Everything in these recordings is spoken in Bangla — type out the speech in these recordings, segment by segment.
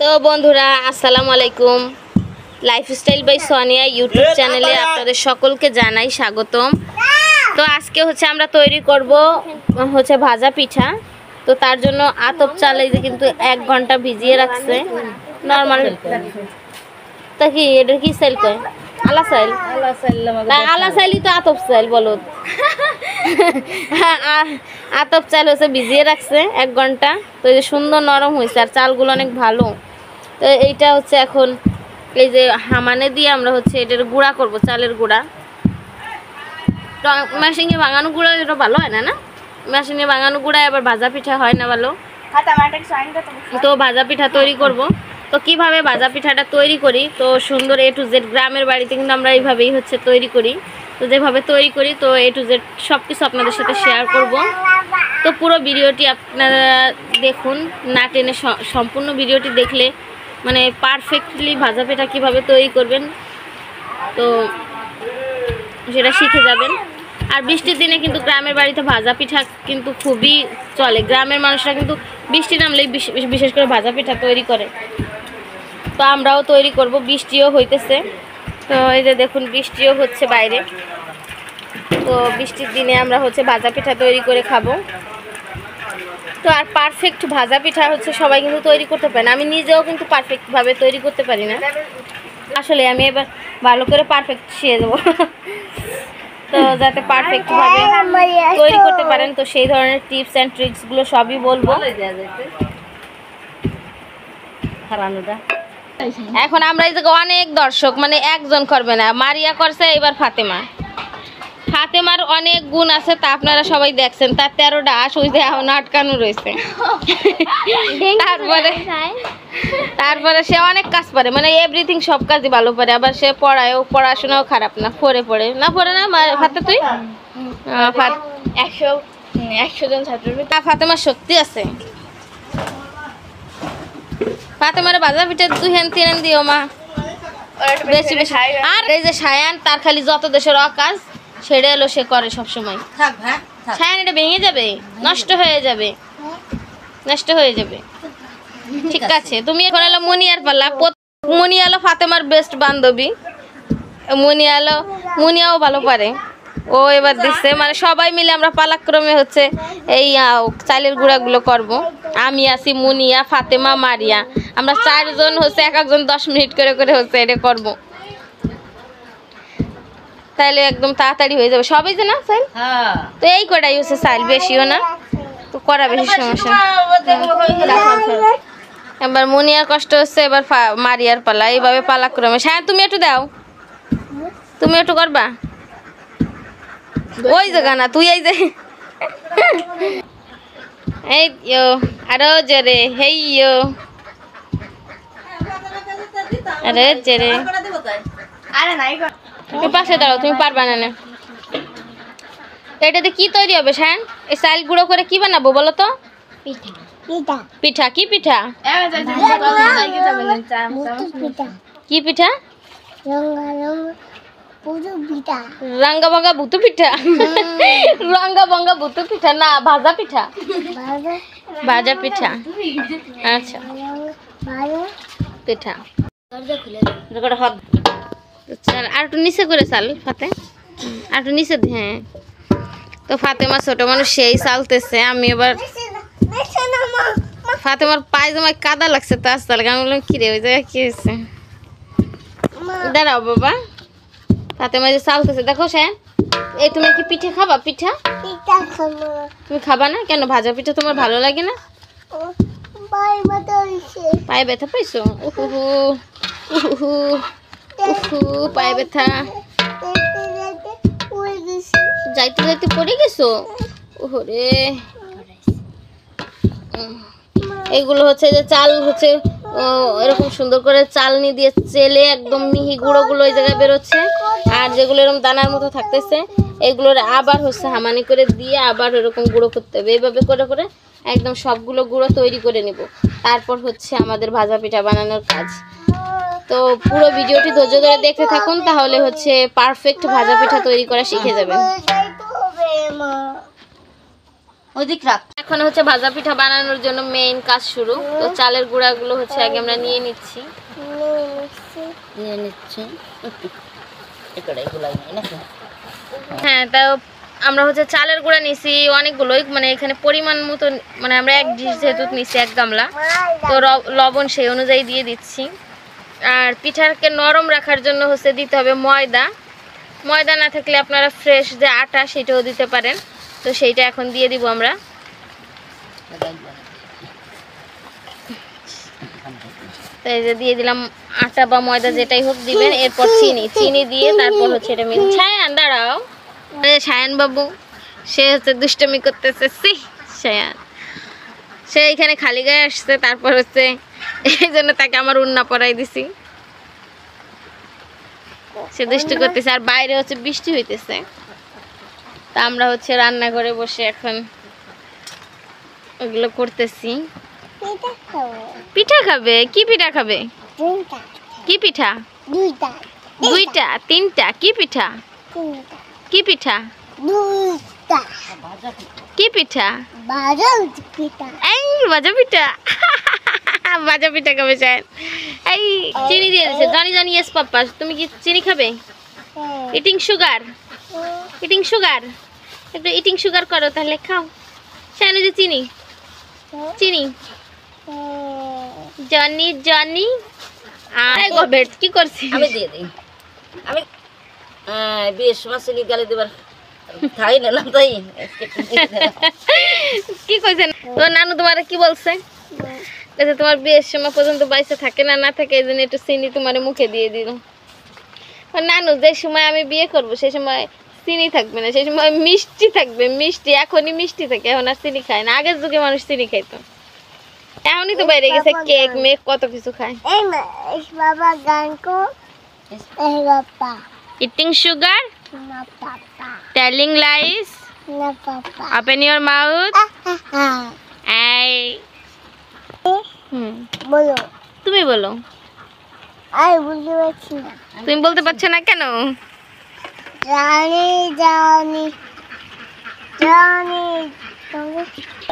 তো বন্ধুরা আসসালামু আলাইকুম, লাইফস্টাইল বাই সোনিয়া ইউটিউব চ্যানেলে আপনাদের সকলকে জানাই স্বাগতম। তো আজকে হচ্ছে আমরা তৈরি করব হচ্ছে ভাজা পিঠা। তো তার জন্য আতপ চাল এই যে কিন্তু 1 ঘন্টা ভিজিয়ে রাখছে। নরমাল তা কি এটা কি সেল কয়? আলা চাল, আলা চালই তো আতপ চাল বলো। আতপ চাল হচ্ছে ভিজিয়ে রাখছে 1 ঘন্টা। তো এই যে সুন্দর নরম হয়েছে আর চালগুলো অনেক ভালো। তো এইটা হচ্ছে এখন এই যে হামানে দিয়ে আমরা হচ্ছে এটার গুঁড়া করব, চালের গুঁড়া। মেশিনে ভাঙানো গুঁড়া এটা ভালো হয় না, না মেশিনে ভাঙানো গুঁড়া আবার ভাজা পিঠা হয় না ভালো। তো ভাজা পিঠা তৈরি করব। তো কিভাবে ভাজা পিঠাটা তৈরি করি, তো সুন্দর A to Z গ্রামের বাড়িতে কিন্তু আমরা এইভাবেই হচ্ছে তৈরি করি। তো যেভাবে তৈরি করি তো A to Z সব কিছু আপনাদের সাথে শেয়ার করব। তো পুরো ভিডিওটি আপনারা দেখুন, না টেনে সম্পূর্ণ ভিডিওটি দেখলে মানে পারফেক্টলি ভাজা পিঠা কীভাবে তৈরি করবেন তো সেটা শিখে যাবেন। আর বৃষ্টির দিনে কিন্তু গ্রামের বাড়িতে ভাজা পিঠা কিন্তু খুবই চলে। গ্রামের মানুষরা কিন্তু বৃষ্টি নামলেই বিশেষ করে ভাজা পিঠা তৈরি করে। তো আমরাও তৈরি করব, বৃষ্টিও হইতেছে। তো এই যে দেখুন বৃষ্টিও হচ্ছে বাইরে। তো বৃষ্টির দিনে আমরা হচ্ছে ভাজা পিঠা তৈরি করে খাবো। তো আর পারফেক্ট ভাজা পিঠা হচ্ছে সবাই কিন্তু তৈরি করতে পারে না। আমি নিজেও কিন্তু পারফেক্টভাবে তৈরি করতে পারি না। আসলে আমি এবার ভালো করে পারফেক্ট শিখে দেবো। তো যাতে পারফেক্টভাবে তৈরি করতে পারেন তো সেই ধরনের টিপস অ্যান্ড ট্রিক্সগুলো সবই বলবো। এখন আমরা এই জায়গায় অনেক দর্শক, মানে একজন করবে না, মারিয়া করছে, এবার ফাতেমার অনেক গুণ আছে তা আপনারা সবাই দেখছেন। তার 13টা আশ ওই যে এখন আটকানো রয়েছে। তারপরে সে অনেক কাজ পারে, মানে এভরিথিং সব কাজই ভালো পারে। আবার সে পড়াশোনাও খারাপ না, পড়ে না ফাতে তুই 100 জন ছাত্র। ফাতেমার শক্তি আছে। ফাতেমার ভাজা পিঠা 2 হ্যান 3 হ্যান দিও মা, বেশি বেশি। আর এই যে সায়ান, তার খালি যত দেশের অকাজ সেটা এলো সে করে সবসময়। সায়ান এটা ভেঙে যাবে, নষ্ট হয়ে যাবে। ঠিক আছে, তুমি এখন এলো মুনিয়ার পাল্লা। মুনিয়া এলো ফাতেমার বেস্ট বান্ধবী। মুনিয়াও ভালো পারে, ও এবার দিচ্ছে। মানে সবাই মিলে আমরা পালাক্রমে হচ্ছে এই চালের গুঁড়াগুলো করব। আমি আছি, মুনিয়া, ফাতেমা, মারিয়া, আমরা 4 জন হচ্ছে এক একজন 10 মিনিট করে হচ্ছে এটা করব। তাহলে একদম তাড়াতাড়ি হয়ে যাবে সবই যে না চাল। তো এই কটাই হচ্ছে চাল, বেশিও না তো করা বেশি সমস্যা। এবার মুনিয়ার কষ্ট হচ্ছে, এবার মারিয়ার পালা। এইভাবে পালাক্রমে। হ্যাঁ তুমি একটু দাও, তুমি একটু করবা ওই জায়গা না, তুই এই যে এই আরো জোরে হেই আরে জোরে। তুমি পাশে দাঁড়াও, তুমি পারবা না। এটাতে কি তৈরি হবে শান? এই চাল গুঁড়ো করে কি বানাবো বলো তো? পিঠা। কি পিঠা? কি পিঠা? রাঙ্গা ভাঙ্গা ভুতু পিঠা। রাঙ্গা ভাঙ্গা ভুতু পিঠা না, ভাজা পিঠা। ভাজা পিঠা, আচ্ছা পিঠা। আর একটু নিচে করে চাল ফাতে, আর একটু নিচে। হ্যাঁ, তো ফাতেমা ছোট মানুষ, সেই চালতেছে। আমি এবার ফাতেমার পায়জামায় কাদা লাগছে তো আসতে আমি বললাম কিরে ওই জায়গায় কি হয়েছে। দাঁড়াও বাবা, ফাতেমা যে চালতেছে দেখো। সে এই তুমি কি পিঠে খাবা? পিঠা তুমি খাবা না কেন? ভাজা পিঠা তোমার ভালো লাগে না? পায়ে ব্যথা পাইছো? পায়ে ব্যথা, যাইতে পড়ে গেছো? ওরে এইগুলো হচ্ছে যে চাল হচ্ছে এরকম সুন্দর করে চালনি দিয়ে চেলে একদম মিহি গুঁড়োগুলো ওই জায়গায় বেরোচ্ছে। আর যেগুলো এরকম দানার মতো থাকতেছে এগুলোর আবার হচ্ছে হামানি করে দিয়ে আবার এরকম গুঁড়ো করতে হবে। এইভাবে করে একদম সবগুলো গুঁড়ো তৈরি করে নিব। তারপর হচ্ছে আমাদের ভাজা পিঠা বানানোর কাজ। তো পুরো ভিডিওটি ধৈর্য ধরে দেখতে থাকুন, তাহলে হচ্ছে পারফেক্ট ভাজা পিঠা তৈরি করা শিখে যাবেন। ওদিক রাখ। এখন হচ্ছে ভাজা পিঠা বানানোর জন্য মেইন কাজ শুরু। তো চালের গুঁড়াগুলো হচ্ছে আগে আমরা নিয়ে নিচ্ছি। হ্যাঁ, তাও আমরা হচ্ছে চালের গুঁড়া নিছি অনেকগুলোই, মানে এখানে পরিমাণ মতো, মানে আমরা এক ডিশ যেহেতু নিচ্ছি 1 গামলা, তো লবণ সেই অনুযায়ী দিয়ে দিচ্ছি। আর পিঠাকে নরম রাখার জন্য হচ্ছে দিতে হবে ময়দা। ময়দা না থাকলে আপনারা ফ্রেশ যে আটা সেটাও দিতে পারেন। তো সেইটা এখন দিয়ে দিব আমরা। তো এই যে দিয়ে দিলাম আটা বা ময়দা যেটাই হোক দিবেন। এরপর চিনি দিয়ে তারপর হচ্ছে এটা মিক্স। ছায়ান দাঁড়াও, আরে ছায়ান বাবু সে হচ্ছে দুষ্টমি করতেছে। ছায়ান সে এখানে খালি গায়ে আসছে, তারপর হচ্ছে এই জন্য তাকে আমার উন্না পরাই দিছি। সে দুষ্টু করতেছে, আর বাইরে হচ্ছে বৃষ্টি হইতেছে। তা আমরা হচ্ছে রান্নাঘরে বসে এখন ওগুলো করতেছি। পিঠা খাবে? কি পিঠা খাবে? কি পিঠা? দুইটা তিনটা? কি পিঠা? কি পিঠা? কি পিঠা? এই ভাজা পিঠা। ভাজা পিঠা খাবে স্যার। এই চিনি দিয়ে দিচ্ছে। জানি ইয়েস পাপ্পা। তুমি কি চিনি খাবে? ইটিং সুগার, ইটিং সুগার, একটু ইটিং সুগার করো তাহলে খাও। স্যার যে চিনি চিনি জনি কি করছি আমি দিয়ে দিই। আমি বিয়ের সময় চিনি গালি দেবার খাই না, তাই কি কইছেন? তো নানু তোমার কি বলছে? তোমার বিয়ের সময় পর্যন্ত বাইসে থাকে না থাকে, এই জন্য একটু চিনি তোমার মুখে দিয়ে দিল। নানু যে সময় আমি বিয়ে করব সেই সময় চিনি থাকবে না, সেই সময় মিষ্টি থাকবে। মিষ্টি এখনই মিষ্টি থাকে, এখন আর চিনি খায় না। আগের যুগে মানুষ চিনি খাইতো, এখনই তো বাইরে গেছে কেক মেক কত কিছু খায়। Eating sugar? No, Papa. Telling lies? No, Papa. Open your mouth. Ay. বলো। তুমি বলো। আই বলতে পারছি না। তুমি বলতে পারছো না কেন? জানি।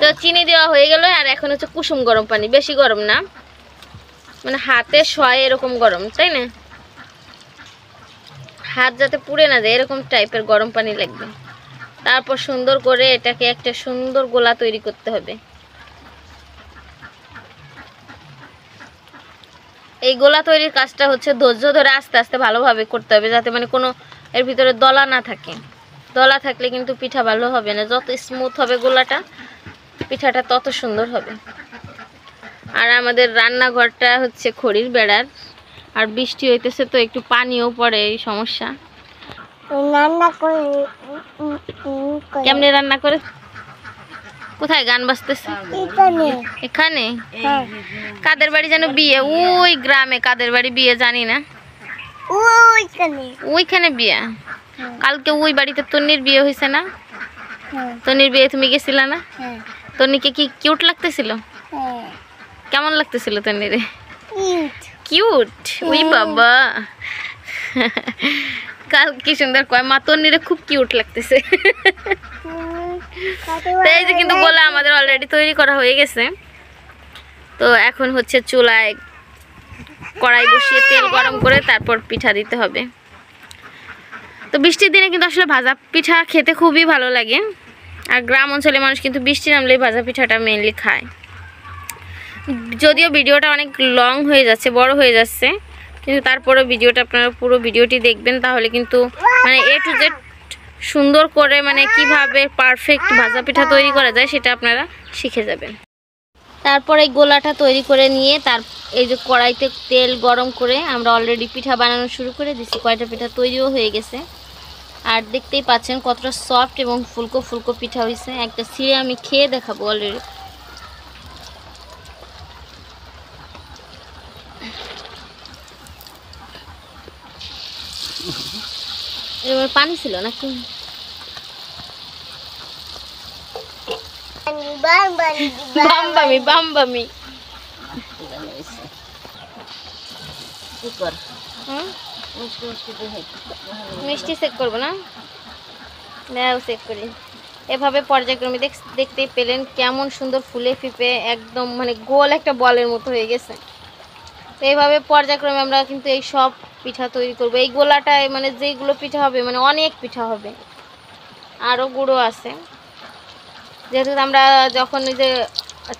তো চিনি দেওয়া হয়ে গেল, আর এখন হচ্ছে কুসুম গরম পানি, বেশি গরম না, মানে হাতে শয় এরকম গরম, তাই না? হাত যাতে পুড়ে না যায় এরকম টাইপের গরম পানি লাগবে। তারপর সুন্দর করে এটাকে একটা সুন্দর গোলা তৈরি করতে হবে। এই গোলা তৈরির কাজটা হচ্ছে ধৈর্য ধরে আস্তে আস্তে ভালোভাবে করতে হবে, যাতে মানে কোনো এর ভিতরে দলা না থাকে। দলা থাকলে কিন্তু পিঠা ভালো হবে না। যত স্মুথ হবে গোলাটা, পিঠাটা তত সুন্দর হবে। আর আমাদের রান্নাঘরটা হচ্ছে খড়ির বেড়ার, আর বৃষ্টি হইতেছে তো একটু পানিও পড়ে, এই সমস্যা। কেমনে রান্না করে? কোথায় গান বাজতেছে? এখানে। কাদের বাড়ি যেন বিয়ে? ওই গ্রামে কাদের বাড়ি বিয়ে জানি না, ওইখানে বিয়ে। কালকে ওই বাড়িতে তন্নির বিয়ে হয়েছে না? তন্নির বিয়ে তুমি গেছিলা না? তন্নিকে কি কিউট লাগতেছিল? কেমন লাগতেছিল তন্নিরে? কিউট। ওই বাবা, কাল কি সুন্দর কয় মা, তন্নিরে খুব কিউট লাগতেছে। তো এই যে কিন্তু গোলা আমাদের অলরেডি তৈরি করা হয়ে গেছে। তো এখন হচ্ছে চুলায় কড়াই বসিয়ে তেল গরম করে তারপর পিঠা দিতে হবে। তো বৃষ্টির দিনে কিন্তু আসলে ভাজা পিঠা খেতে খুবই ভালো লাগে। আর গ্রাম অঞ্চলে মানুষ কিন্তু বৃষ্টি নামলেই ভাজা পিঠাটা মেইনলি খায়। যদিও ভিডিওটা অনেক লং হয়ে যাচ্ছে, বড় হয়ে যাচ্ছে, কিন্তু তারপরে ভিডিওটা আপনারা পুরো ভিডিওটি দেখবেন, তাহলে কিন্তু মানে A to Z সুন্দর করে মানে কিভাবে পারফেক্ট ভাজা পিঠা তৈরি করা যায় সেটা আপনারা শিখে যাবেন। তারপর এই গোলাটা তৈরি করে নিয়ে তার এই যে কড়াইতে তেল গরম করে আমরা অলরেডি পিঠা বানানো শুরু করে দিচ্ছি। কয়টা পিঠা তৈরিও হয়ে গেছে, আর দেখতেই পাচ্ছেন কতটা সফট এবং ফুলকো ফুলকো পিঠা হয়েছে। একটা ছিঁড়ে আমি খেয়ে দেখাবো অলরেডি। এবার পানি ছিল নাকি? বামবামি বামবামি মিষ্টি চেক করবো না? চেক করি। এভাবে পর্যায়ক্রমে দেখতেই পেলেন কেমন সুন্দর ফুলে ফিপে একদম মানে গোল একটা বলের মতো হয়ে গেছে। তো এইভাবে পর্যায়ক্রমে আমরা কিন্তু এই সব পিঠা তৈরি করব। এই গোলাটায় মানে যেইগুলো পিঠা হবে মানে অনেক পিঠা হবে, আরও গুঁড়ো আছে। যেহেতু আমরা যখন এই যে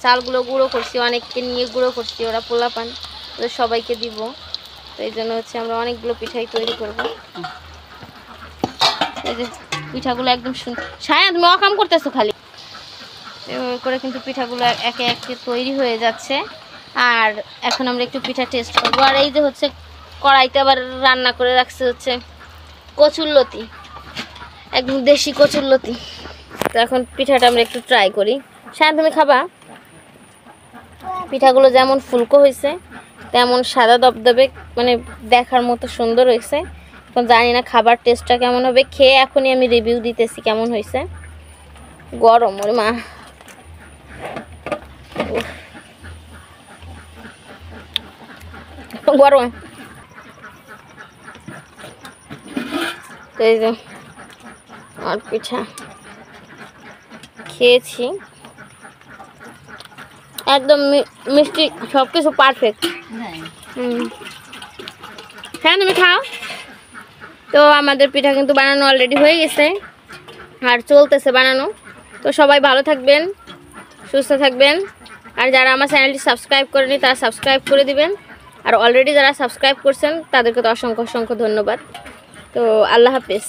চালগুলো গুঁড়ো করছি, অনেককে নিয়ে গুঁড়ো করছি, ওরা পোলাপান ওদের সবাইকে দিব, তো এই জন্য হচ্ছে আমরা অনেকগুলো পিঠাই তৈরি করব। এই যে পিঠাগুলো একদম সায়া তুমি অকাম করতেছো খালি। এভাবে করে কিন্তু পিঠাগুলো একে একে তৈরি হয়ে যাচ্ছে। আর এখন আমরা একটু পিঠা টেস্ট করবো। আর এই যে হচ্ছে কড়াইতে আবার রান্না করে রাখছে হচ্ছে কচুরলতি, একদম দেশি কচুরলতি। তো এখন পিঠাটা আমরা একটু ট্রাই করি। সায়া তুমি খাবা? পিঠাগুলো যেমন ফুলকো হয়েছে তেমন সাদা দবদবে, মানে দেখার মতো সুন্দর হয়েছে। এখন জানি না খাবার টেস্টটা কেমন হবে, খেয়ে এখনই আমি রিভিউ দিতেছি কেমন হয়েছে। গরম ওরে মা, গরম। এই যে আর পিঠা খেয়েছি, একদম মিষ্টি, সব কিছু পারফেক্ট। হ্যাঁ তুমি খাও। তো আমাদের পিঠা কিন্তু বানানো অলরেডি হয়ে গেছে আর চলতেছে বানানো। তো সবাই ভালো থাকবেন, সুস্থ থাকবেন। আর যারা আমার চ্যানেলটি সাবস্ক্রাইব করেনি তারা সাবস্ক্রাইব করে দিবেন। আর অলরেডি যারা সাবস্ক্রাইব করছেন তাদেরকে তো অসংখ্য অসংখ্য ধন্যবাদ। তো আল্লাহ হাফেজ।